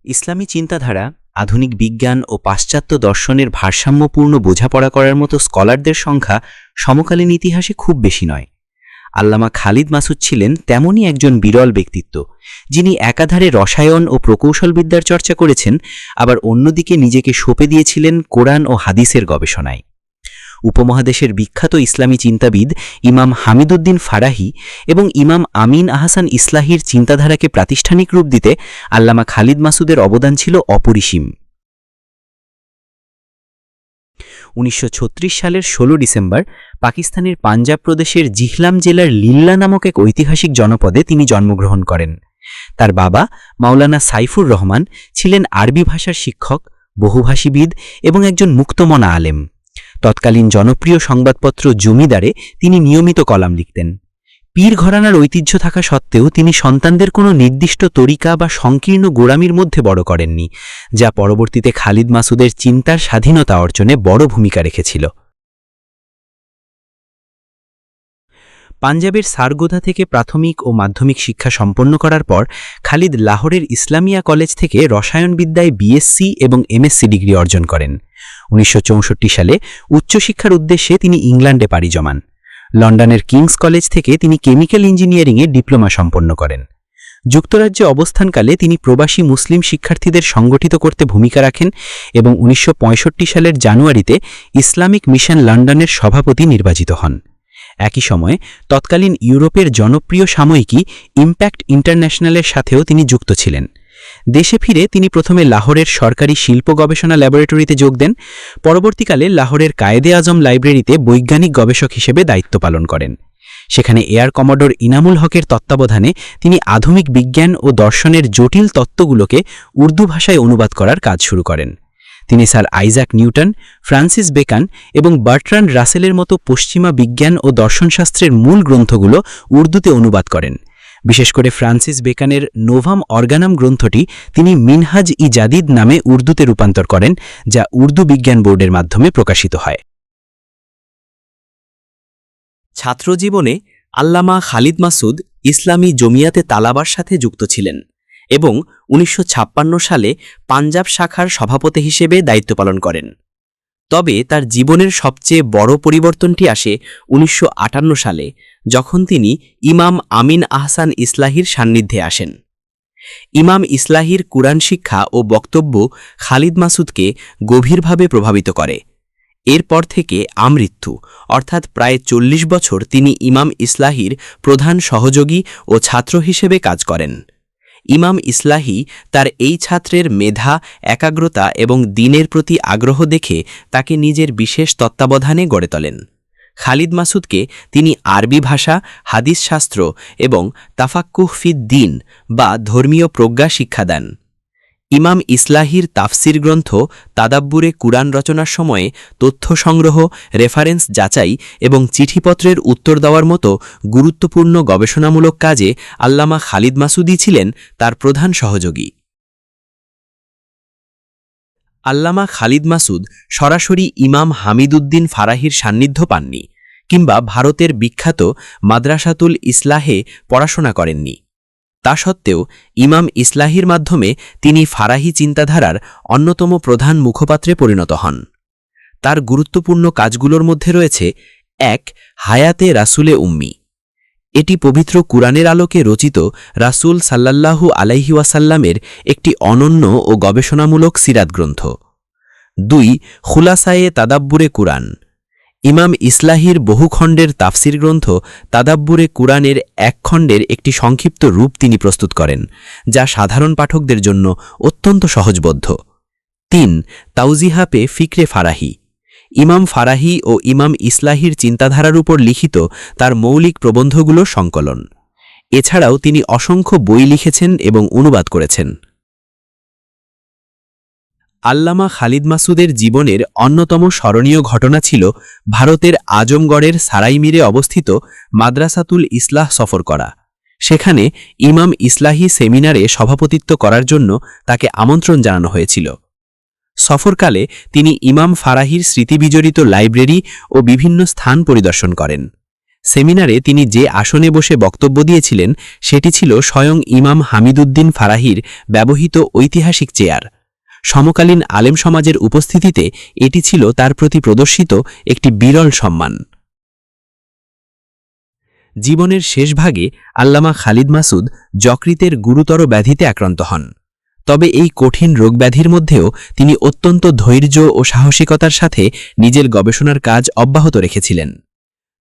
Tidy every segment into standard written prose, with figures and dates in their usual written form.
ইসলামী চিন্তাধারা আধুনিক বিজ্ঞান ও পাশ্চাত্য দর্শনের ভারসাম্যপূর্ণ বোঝাপড়া করার মতো স্কলারদের সংখ্যা সমকালীন ইতিহাসে খুব বেশি নয়। আল্লামা খালিদ মাসুদ ছিলেন তেমনই একজন বিরল ব্যক্তিত্ব, যিনি একাধারে রসায়ন ও প্রকৌশলবিদ্যার চর্চা করেছেন, আবার অন্যদিকে নিজেকে সঁপে দিয়েছিলেন কোরআন ও হাদিসের গবেষণায়। উপমহাদেশের বিখ্যাত ইসলামী চিন্তাবিদ ইমাম হামিদুদ্দিন ফারাহি এবং ইমাম আমিন আহসান ইসলাহির চিন্তাধারাকে প্রাতিষ্ঠানিক রূপ দিতে আল্লামা খালিদ মাসুদের অবদান ছিল অপরিসীম। 1936 সালের 16 ডিসেম্বর পাকিস্তানের পাঞ্জাব প্রদেশের জিহলাম জেলার লিল্লা নামক এক ঐতিহাসিক জনপদে তিনি জন্মগ্রহণ করেন। তার বাবা মাওলানা সাইফুর রহমান ছিলেন আরবি ভাষার শিক্ষক, বহুভাষীবিদ এবং একজন মুক্তমনা আলেম। তৎকালীন জনপ্রিয় সংবাদপত্র জমিদারে তিনি নিয়মিত কলাম লিখতেন। পীর ঘরানার ঐতিহ্য থাকা সত্ত্বেও তিনি সন্তানদের কোনো নির্দিষ্ট তরিকা বা সংকীর্ণ গোড়ামির মধ্যে বড় করেননি, যা পরবর্তীতে খালিদ মাসুদের চিন্তার স্বাধীনতা অর্জনে বড় ভূমিকা রেখেছিল। পাঞ্জাবের সারগোধা থেকে প্রাথমিক ও মাধ্যমিক শিক্ষা সম্পন্ন করার পর খালিদ লাহোরের ইসলামিয়া কলেজ থেকে রসায়নবিদ্যায় বিএসসি এবং এমএসসি ডিগ্রি অর্জন করেন। 1964 সালে উচ্চশিক্ষার উদ্দেশ্যে তিনি ইংল্যান্ডে পাড়ি জমান। লন্ডনের কিংস কলেজ থেকে তিনি কেমিক্যাল ইঞ্জিনিয়ারিংয়ে ডিপ্লোমা সম্পন্ন করেন। যুক্তরাজ্যে অবস্থানকালে তিনি প্রবাসী মুসলিম শিক্ষার্থীদের সংগঠিত করতে ভূমিকা রাখেন এবং 1965 সালের জানুয়ারিতে ইসলামিক মিশন লন্ডনের সভাপতি নির্বাচিত হন। একই সময়ে তৎকালীন ইউরোপের জনপ্রিয় সাময়িকী ইম্প্যাক্ট ইন্টারন্যাশনালের সাথেও তিনি যুক্ত ছিলেন। দেশে ফিরে তিনি প্রথমে লাহোরের সরকারি শিল্প গবেষণা ল্যাবরেটরিতে যোগ দেন। পরবর্তীকালে লাহোরের কায়েদে আজম লাইব্রেরিতে বৈজ্ঞানিক গবেষক হিসেবে দায়িত্ব পালন করেন। সেখানে এয়ার কমোডর ইনামুল হকের তত্ত্বাবধানে তিনি আধুনিক বিজ্ঞান ও দর্শনের জটিল তত্ত্বগুলোকে উর্দু ভাষায় অনুবাদ করার কাজ শুরু করেন। তিনি sir Isaac Newton, Francis Bacon এবং বার্ট্রান্ড রাসেলের মতো পশ্চিমা বিজ্ঞান ও দর্শনশাস্ত্রের মূল গ্রন্থগুলো উর্দুতে অনুবাদ করেন। বিশেষ করে ফ্রান্সিস বেকনের নোভাম অর্গানাম গ্রন্থটি তিনি মিনহাজ ই জাদিদ নামে উর্দুতে রূপান্তর করেন, যা উর্দু বিজ্ঞান বোর্ডের মাধ্যমে প্রকাশিত হয়। ছাত্রজীবনে আল্লামা খালিদ মাসুদ ইসলামী জমিয়াতে তালাবার সাথে যুক্ত ছিলেন এবং 1956 সালে পাঞ্জাব শাখার সভাপতি হিসেবে দায়িত্ব পালন করেন। তবে তার জীবনের সবচেয়ে বড় পরিবর্তনটি আসে 1958 সালে, যখন তিনি ইমাম আমিন আহসান ইসলাহির সান্নিধ্যে আসেন। ইমাম ইসলাহির কুরআন শিক্ষা ও বক্তব্য খালিদ মাসুদকে গভীরভাবে প্রভাবিত করে। এরপর থেকে আমৃত্যু অর্থাৎ প্রায় 40 বছর তিনি ইমাম ইসলাহির প্রধান সহযোগী ও ছাত্র হিসেবে কাজ করেন। ইমাম ইসলাহি তার এই ছাত্রের মেধা, একাগ্রতা এবং দ্বীনের প্রতি আগ্রহ দেখে তাকে নিজের বিশেষ তত্ত্বাবধানে গড়ে তোলেন। খালিদ মাসুদকে তিনি আরবি ভাষা, হাদিস শাস্ত্র এবং তাফাক্কুহ ফিদ দ্বীন বা ধর্মীয় প্রজ্ঞা শিক্ষা দেন। ইমাম ইসলাহির তাফসির গ্রন্থ তাদাব্বুরে কুরআন রচনার সময়ে তথ্য সংগ্রহ, রেফারেন্স যাচাই এবং চিঠিপত্রের উত্তর দেওয়ার মতো গুরুত্বপূর্ণ গবেষণামূলক কাজে আল্লামা খালিদ মাসুদই ছিলেন তার প্রধান সহযোগী। আল্লামা খালিদ মাসুদ সরাসরি ইমাম হামিদুদ্দিন ফারাহির সান্নিধ্য পাননি কিংবা ভারতের বিখ্যাত মাদ্রাসাতুল ইসলাহে পড়াশোনা করেননি। তা সত্ত্বেও ইমাম ইসলাহির মাধ্যমে তিনি ফারাহি চিন্তাধারার অন্যতম প্রধান মুখপাত্রে পরিণত হন। তার গুরুত্বপূর্ণ কাজগুলোর মধ্যে রয়েছে 1. হায়াতে রাসুলে উম্মি। এটি পবিত্র কুরআনের আলোকে রচিত রাসূল সাল্লাল্লাহু আলাইহি ওয়াসাল্লামের একটি অনন্য ও গবেষণামূলক সিরাত গ্রন্থ। 2. খুলাসায়ে তাদাব্বুরে কুরআন। ইমাম ইসলাহির বহু খণ্ডের তাফসির গ্রন্থ তাদাব্বুরে কুরআনের এক খণ্ডের একটি সংক্ষিপ্ত রূপ তিনি প্রস্তুত করেন, যা সাধারণ পাঠকদের জন্য অত্যন্ত সহজবোধ্য। 3. তাওজিহা পে ফিকরে ফারাহি। ইমাম ফারাহি ও ইমাম ইসলাহির চিন্তাধারার উপর লিখিত তার মৌলিক প্রবন্ধগুলোর সংকলন। এছাড়াও তিনি অসংখ্য বই লিখেছেন এবং অনুবাদ করেছেন। আল্লামা খালিদ মাসুদের জীবনের অন্যতম স্মরণীয় ঘটনা ছিল ভারতের আজমগড়ের সারাইমিরে অবস্থিত মাদ্রাসাতুল ইসলাহ সফর করা। সেখানে ইমাম ইসলাহি সেমিনারে সভাপতিত্ব করার জন্য তাকে আমন্ত্রণ জানানো হয়েছিল। সফরকালে তিনি ইমাম ফারাহির স্মৃতিবিজড়িত লাইব্রেরি ও বিভিন্ন স্থান পরিদর্শন করেন। সেমিনারে তিনি যে আসনে বসে বক্তব্য দিয়েছিলেন সেটি ছিল স্বয়ং ইমাম হামিদুদ্দিন ফারাহির ব্যবহৃত ঐতিহাসিক চেয়ার। সমকালীন আলেম সমাজের উপস্থিতিতে এটি ছিল তার প্রতি প্রদর্শিত একটি বিরল সম্মান। জীবনের শেষ ভাগে আল্লামা খালিদ মাসুদ যকৃতের গুরুতর ব্যাধিতে আক্রান্ত হন। তবে এই কঠিন রোগব্যাধির মধ্যেও তিনি অত্যন্ত ধৈর্য ও সাহসিকতার সাথে নিজের গবেষণার কাজ অব্যাহত রেখেছিলেন।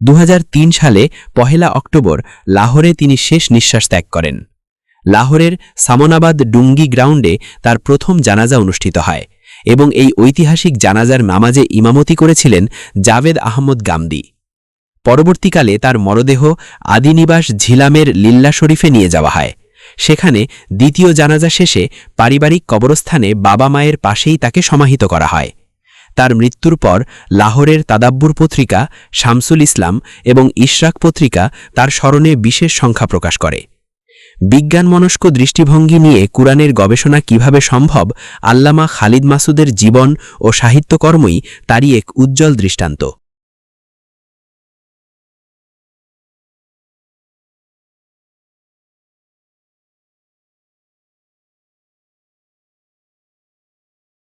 2003 সালে 1 অক্টোবর লাহোরে তিনি শেষ নিঃশ্বাস ত্যাগ করেন। লাহোরের সামনাবাদ ডুঙ্গি গ্রাউন্ডে তার প্রথম জানাজা অনুষ্ঠিত হয় এবং এই ঐতিহাসিক জানাজার নামাজে ইমামতি করেছিলেন জাভেদ আহমদ গামদি। পরবর্তীকালে তার মরদেহ আদিনিবাস ঝিলামের লিল্লা শরীফে নিয়ে যাওয়া হয়। সেখানে দ্বিতীয় জানাজা শেষে পারিবারিক কবরস্থানে বাবা মায়ের পাশেই তাকে সমাহিত করা হয়। তার মৃত্যুর পর লাহোরের তাদাব্বুর পত্রিকা, শামসুল ইসলাম এবং ইশরাক পত্রিকা তার স্মরণে বিশেষ সংখ্যা প্রকাশ করে। বিজ্ঞানমনস্ক দৃষ্টিভঙ্গি নিয়ে কুরআনের গবেষণা কিভাবে সম্ভব, আল্লামা খালিদ মাসুদের জীবন ও সাহিত্যকর্মই তারই এক উজ্জ্বল দৃষ্টান্ত।